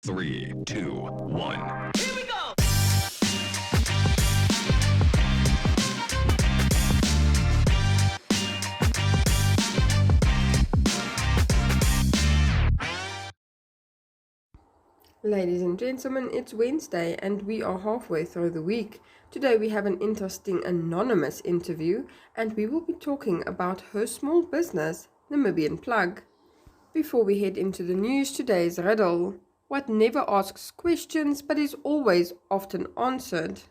3, 2, 1. Here we go! Ladies and gentlemen, it's Wednesday and we are halfway through the week. Today we have an interesting anonymous interview and we will be talking about her small business, Namibian Plug. Before we head into the news, today's riddle. What never asks questions but is always often answered?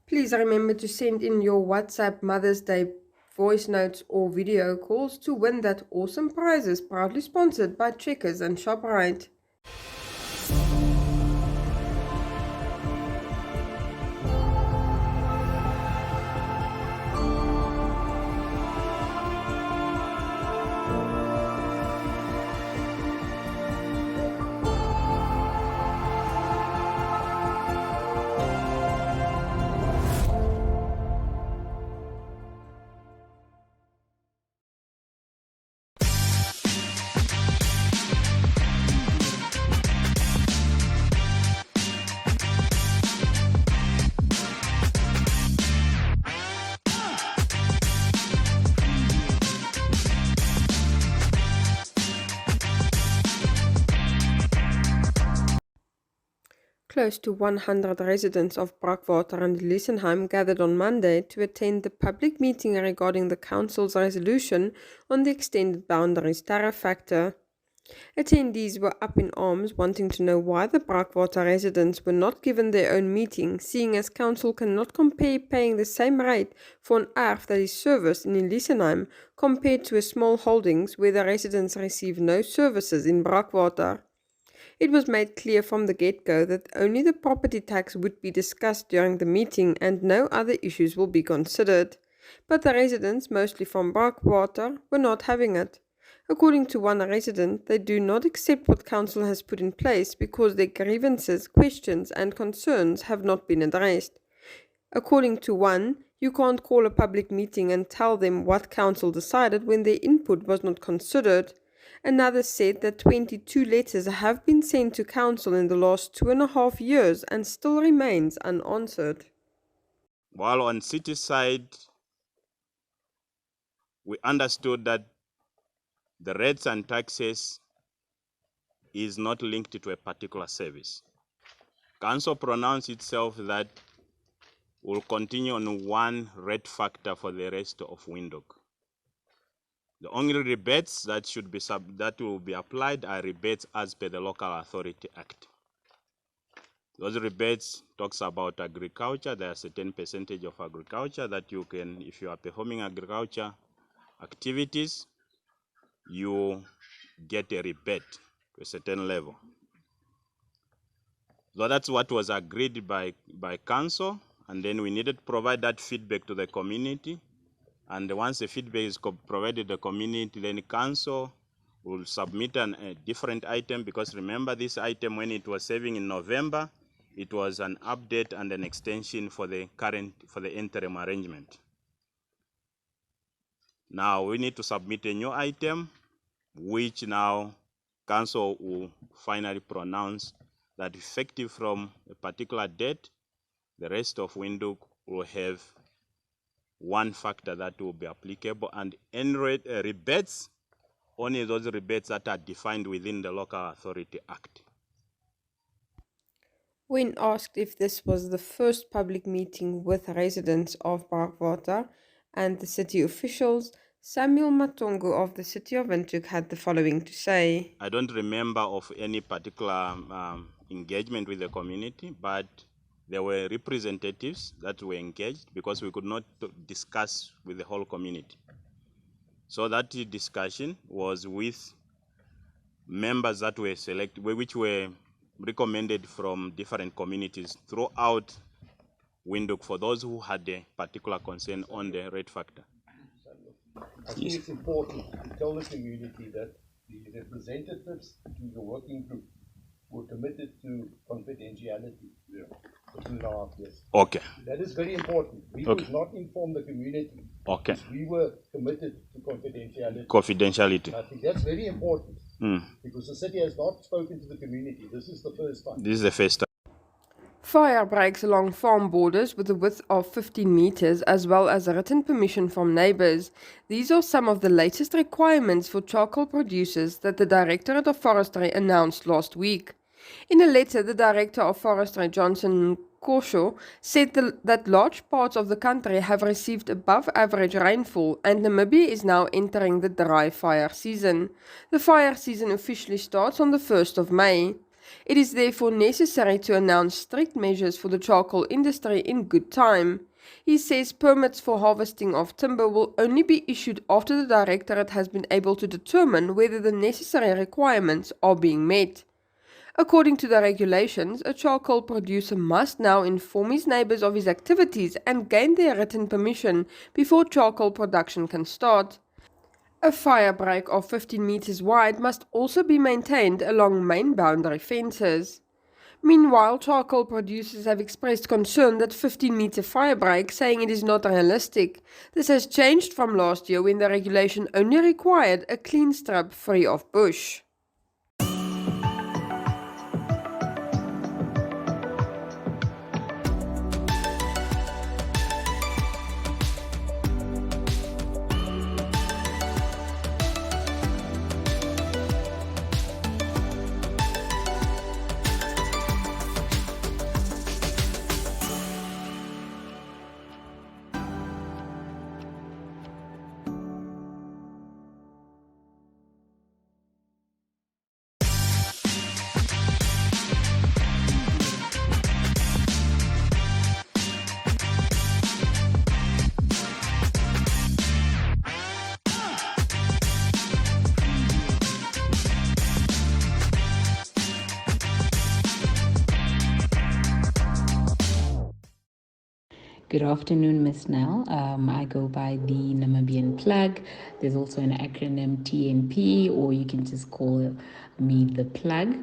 Please remember to send in your WhatsApp Mother's Day voice notes or video calls to win that awesome prizes proudly sponsored by Checkers and ShopRite. Close to 100 residents of Brakwater and Lissenheim gathered on Monday to attend the public meeting regarding the Council's resolution on the extended boundaries tariff factor. Attendees were up in arms wanting to know why the Brakwater residents were not given their own meeting, seeing as Council cannot compare paying the same rate for an erf that is serviced in Lissenheim compared to a small holdings where the residents receive no services in Brakwater. It was made clear from the get-go that only the property tax would be discussed during the meeting and no other issues will be considered. But the residents, mostly from Brakwater, were not having it. According to one resident, they do not accept what council has put in place because their grievances, questions and concerns have not been addressed. According to one, you can't call a public meeting and tell them what council decided when their input was not considered. Another said that 22 letters have been sent to council in the last 2.5 years and still remains unanswered. While on city side, we understood that the rates and taxes is not linked to a particular service. Council pronounced itself that will continue on one rate factor for the rest of Windhoek. The only rebates that will be applied are rebates as per the Local Authority Act. Those rebates talks about agriculture. There are a certain percentage of agriculture that you can, if you are performing agriculture activities, you get a rebate to a certain level. So that's what was agreed by council, and then we needed to provide that feedback to the community. And once the feedback is provided to the community, then the council will submit a different item, because remember this item, when it was serving in November, it was an update and an extension for the interim arrangement. Now we need to submit a new item, which now council will finally pronounce that effective from a particular date, the rest of Windhoek will have one factor that will be applicable, and any rebates, only those rebates that are defined within the Local Authority Act. When asked if this was the first public meeting with residents of Brakwater and the city officials, Samuel Matongo of the city of Windhoek had the following to say. I don't remember of any particular engagement with the community, but there were representatives that were engaged because we could not discuss with the whole community. So that discussion was with members that were selected, which were recommended from different communities throughout Windhoek for those who had a particular concern on the rate factor. I think it's important to tell the community that the representatives to the working group were committed to confidentiality. For 2.5 years. Okay. That is very important. We could not inform the community. Okay. We were committed to confidentiality. Confidentiality. I think that's very important. Because the city has not spoken to the community. This is the first time. This is the first time. Fire breaks along farm borders with a width of 15 meters, as well as a written permission from neighbors. These are some of the latest requirements for charcoal producers that the Directorate of Forestry announced last week. In a letter, the Director of Forestry, Johnson Kosho, said that large parts of the country have received above average rainfall and Namibia is now entering the dry fire season. The fire season officially starts on the 1st of May. It is therefore necessary to announce strict measures for the charcoal industry in good time. He says permits for harvesting of timber will only be issued after the Directorate has been able to determine whether the necessary requirements are being met. According to the regulations, a charcoal producer must now inform his neighbors of his activities and gain their written permission before charcoal production can start. A fire break of 15 meters wide must also be maintained along main boundary fences. Meanwhile, charcoal producers have expressed concern that 15-meter fire break, saying it is not realistic. This has changed from last year when the regulation only required a clean strip free of bush. Good afternoon, Miss Nell. I go by the Namibian Plug. There's also an acronym TNP, or you can just call me the Plug.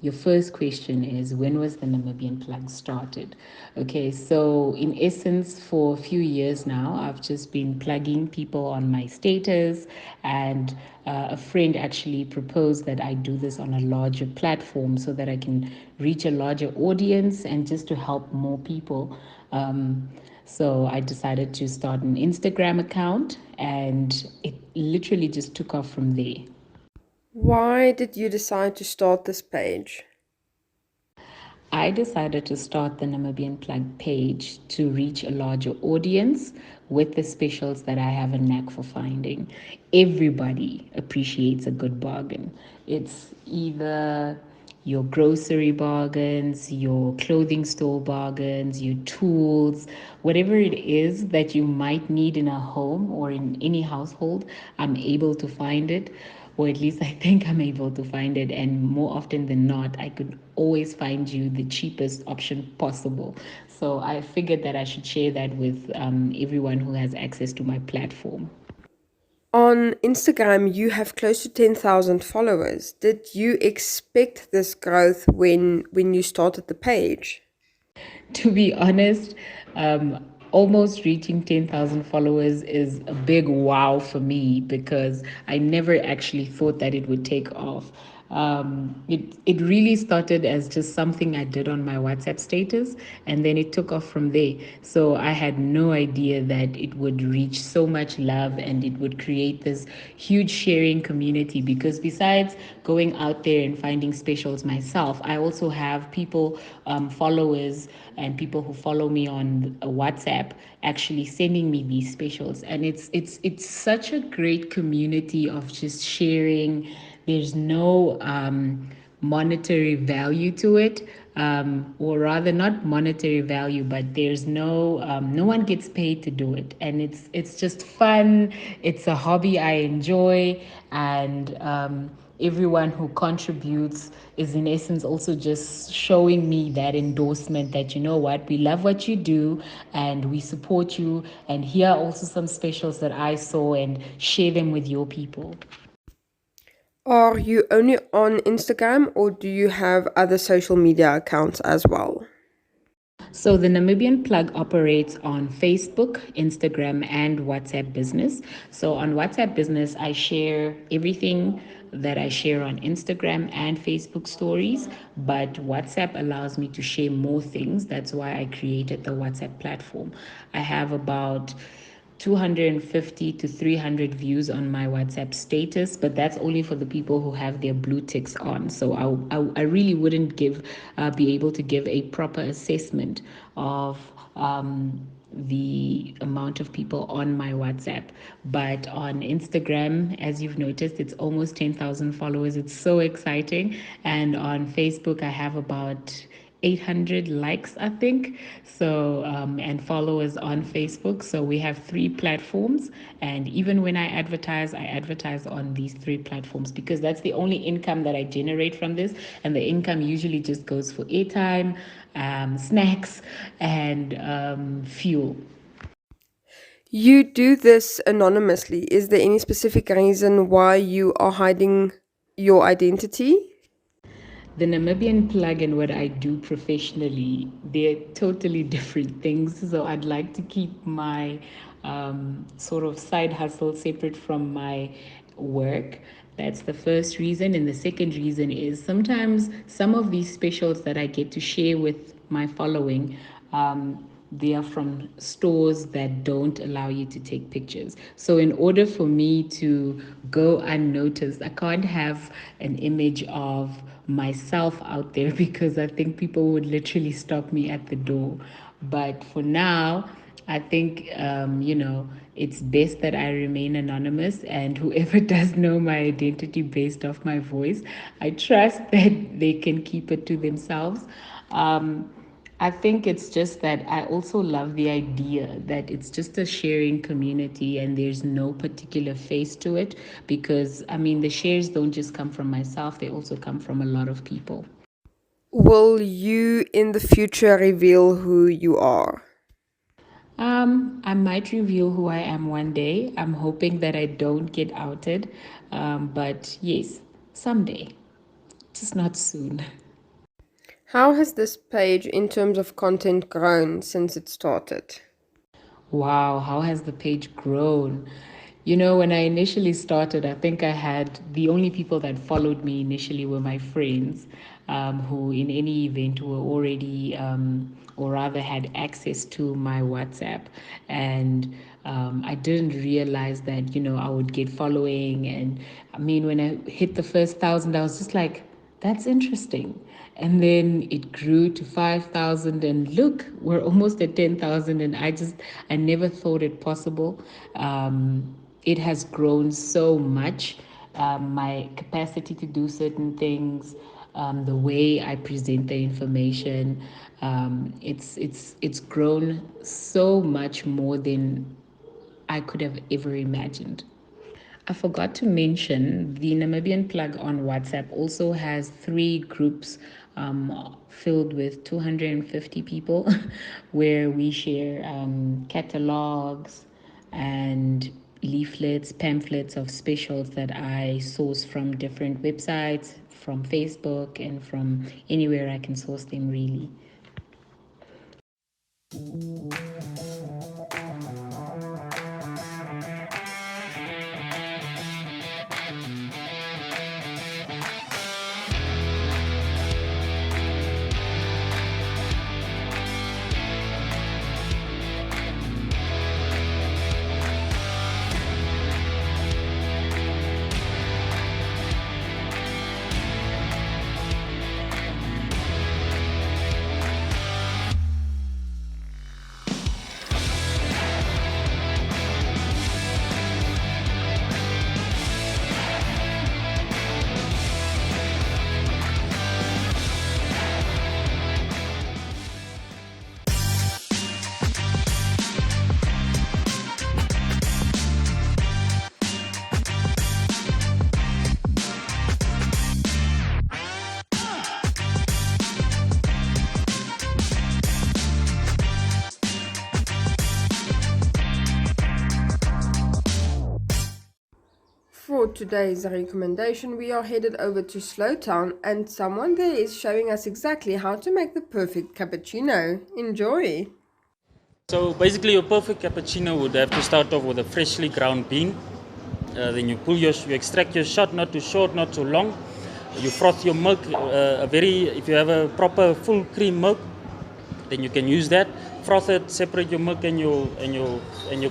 Your first question is, when was the Namibian Plug started? Okay, so in essence, for a few years now, I've just been plugging people on my status, and a friend actually proposed that I do this on a larger platform so that I can reach a larger audience and just to help more people. So I decided to start an Instagram account, and it literally just took off from there. Why did you decide to start this page? I decided to start the Namibian Plug page to reach a larger audience with the specials that I have a knack for finding. Everybody appreciates a good bargain. It's either your grocery bargains, your clothing store bargains, your tools, whatever it is that you might need in a home or in any household, I'm able to find it, or at least I think I'm able to find it. And more often than not, I could always find you the cheapest option possible. So I figured that I should share that with everyone who has access to my platform. On Instagram, you have close to 10,000 followers. Did you expect this growth when you started the page? To be honest, almost reaching 10,000 followers is a big wow for me, because I never actually thought that it would take off. It really started as just something I did on my WhatsApp status, and then it took off from there. So I had no idea that it would reach so much love and it would create this huge sharing community, because besides going out there and finding specials myself, I also have people, followers and people who follow me on WhatsApp, actually sending me these specials. And it's such a great community of just sharing. There's no monetary value to it, or rather not monetary value, but there's no one gets paid to do it, and it's just fun. It's a hobby I enjoy, and everyone who contributes is in essence also just showing me that endorsement that, you know what, we love what you do and we support you, and here are also some specials that I saw, and share them with your people. Are you only on Instagram or do you have other social media accounts as well? So the Namibian Plug operates on Facebook, Instagram, and WhatsApp Business. So on WhatsApp Business, I share everything that I share on Instagram and Facebook stories, but WhatsApp allows me to share more things. That's why I created the WhatsApp platform. I have about 250 to 300 views on my WhatsApp status, but that's only for the people who have their blue ticks on. So I really wouldn't be able to give a proper assessment of the amount of people on my WhatsApp. But on Instagram, as you've noticed, it's almost 10,000 followers. It's so exciting. And on Facebook, I have about 800 likes, I think. So, and followers on Facebook. So we have three platforms. And even when I advertise on these three platforms because that's the only income that I generate from this. And the income usually just goes for airtime, snacks, and fuel. You do this anonymously. Is there any specific reason why you are hiding your identity? The Namibian Plug and what I do professionally, they're totally different things. So I'd like to keep my sort of side hustle separate from my work. That's the first reason. And the second reason is sometimes some of these specials that I get to share with my following. They are from stores that don't allow you to take pictures. So, in order for me to go unnoticed, I can't have an image of myself out there because I think people would literally stop me at the door. But for now, I think, it's best that I remain anonymous, and whoever does know my identity based off my voice, I trust that they can keep it to themselves. I think it's just that I also love the idea that it's just a sharing community and there's no particular face to it because, I mean, the shares don't just come from myself, they also come from a lot of people. Will you in the future reveal who you are? I might reveal who I am one day. I'm hoping that I don't get outed. But yes, someday, just not soon. How has this page, in terms of content, grown since it started? Wow, how has the page grown? You know, when I initially started, I think I had the only people that followed me initially were my friends, who, in any event, were already, or rather, had access to my WhatsApp. And I didn't realize that, I would get following. And I mean, when I hit the first 1,000, I was just like, that's interesting. And then it grew to 5,000 and look, we're almost at 10,000 and I never thought it possible. It has grown so much. My capacity to do certain things, the way I present the information, it's grown so much more than I could have ever imagined. I forgot to mention the Namibian Plug on WhatsApp also has three groups filled with 250 people where we share catalogs and leaflets, pamphlets of specials that I source from different websites, from Facebook, and from anywhere I can source them really. For today's recommendation, we are headed over to Slowtown and someone there is showing us exactly how to make the perfect cappuccino. Enjoy! So basically your perfect cappuccino would have to start off with a freshly ground bean. Then you extract your shot, not too short, not too long. You froth your milk, if you have a proper full cream milk, then you can use that. Froth it, separate your milk and your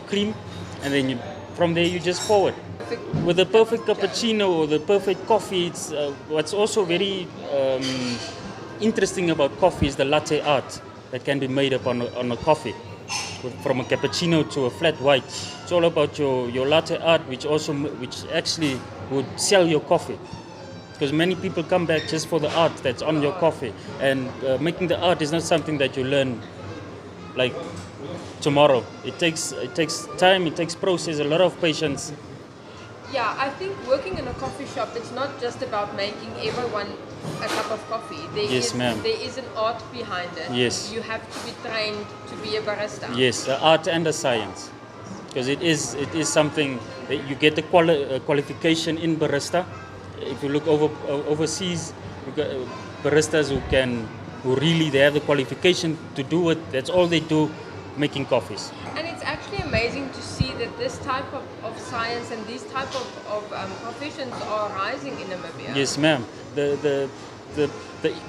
cream, and then from there you just pour it. With the perfect cappuccino or the perfect coffee, it's what's also very interesting about coffee is the latte art that can be made up on a coffee. From a cappuccino to a flat white, it's all about your latte art, which actually would sell your coffee. Because many people come back just for the art that's on your coffee, and making the art is not something that you learn like tomorrow. It takes time, it takes process, a lot of patience. Yeah, I think working in a coffee shop, it's not just about making everyone a cup of coffee. Yes, ma'am. There is an art behind it. Yes. You have to be trained to be a barista. Yes, the art and the science, because it is something that you get the qualification in barista. If you look overseas, you got baristas who really they have the qualification to do it. That's all they do, making coffees. And it's actually amazing to see that this type of science and these type of professions are rising in Namibia. Yes, ma'am. The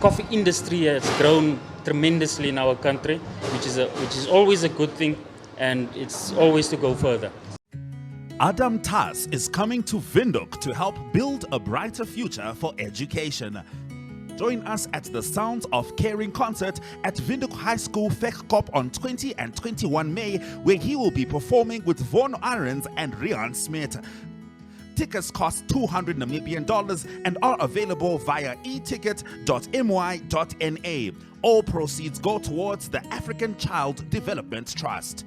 coffee industry has grown tremendously in our country, which is always a good thing, and it's always to go further. Adam Tas is coming to Windhoek to help build a brighter future for education. Join us at the Sounds of Caring concert at Windhoek High School Vegkop on 20 and 21 May, where he will be performing with Von Arends and Rian Smith. Tickets cost 200 Namibian dollars and are available via eticket.my.na. All proceeds go towards the African Child Development Trust.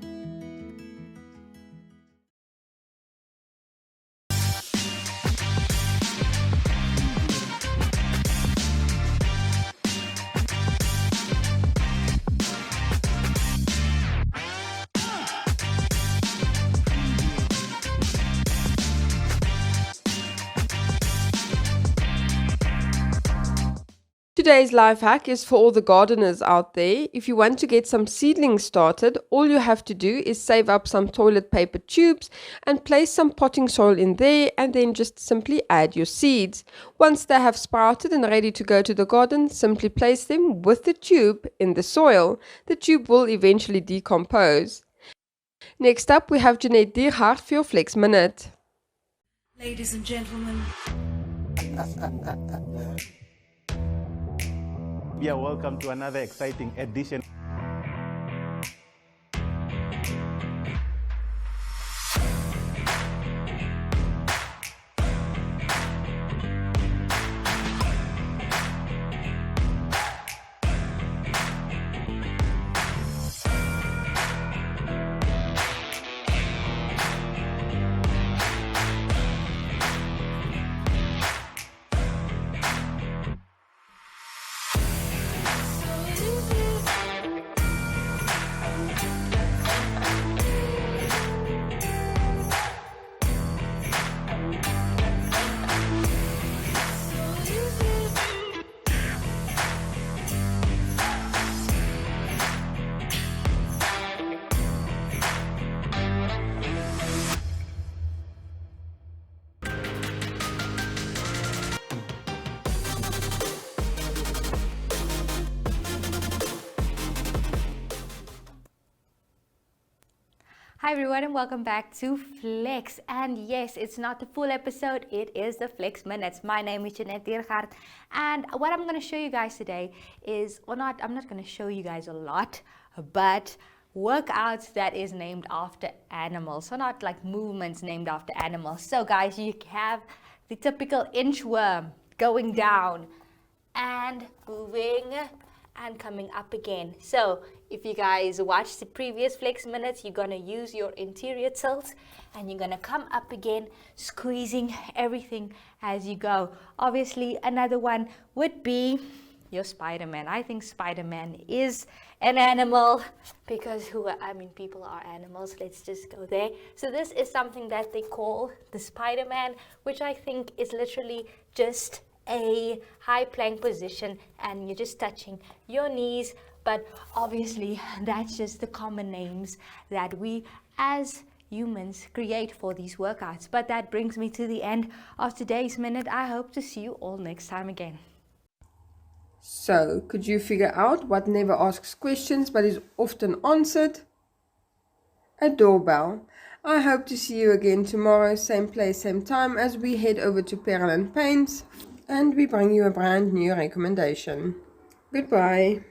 Today's life hack is for all the gardeners out there. If you want to get some seedlings started, all you have to do is save up some toilet paper tubes and place some potting soil in there, and then just simply add your seeds. Once they have sprouted and ready to go to the garden, simply place them with the tube in the soil. The tube will eventually decompose. Next up, we have Jeanette Diergaard for your Flex Minute. Ladies and gentlemen. Yeah, welcome to another exciting edition. Hi everyone and welcome back to Flex. And yes, it's not the full episode, it is the Flex Minutes. My name is Jeanette Diergaard, and what I'm going to show you guys today is, I'm not going to show you guys a lot, but workouts that is named after animals. So not like movements named after animals. So guys, you have the typical inchworm going down and moving and coming up again. So if you guys watched the previous Flex Minutes, you're gonna use your interior tilt and you're gonna come up again, squeezing everything as you go. Obviously, another one would be your Spider-Man. I think Spider-Man is an animal because people are animals. Let's just go there. So this is something that they call the Spider-Man, which I think is literally just a high plank position and you're just touching your knees, but obviously that's just the common names that we as humans create for these workouts. But that brings me to the end of today's minute. I hope to see you all next time again. So, could you figure out what never asks questions but is often answered? A doorbell. I hope to see you again tomorrow, same place, same time, as we head over to Perel and Paints and we bring you a brand new recommendation. Goodbye.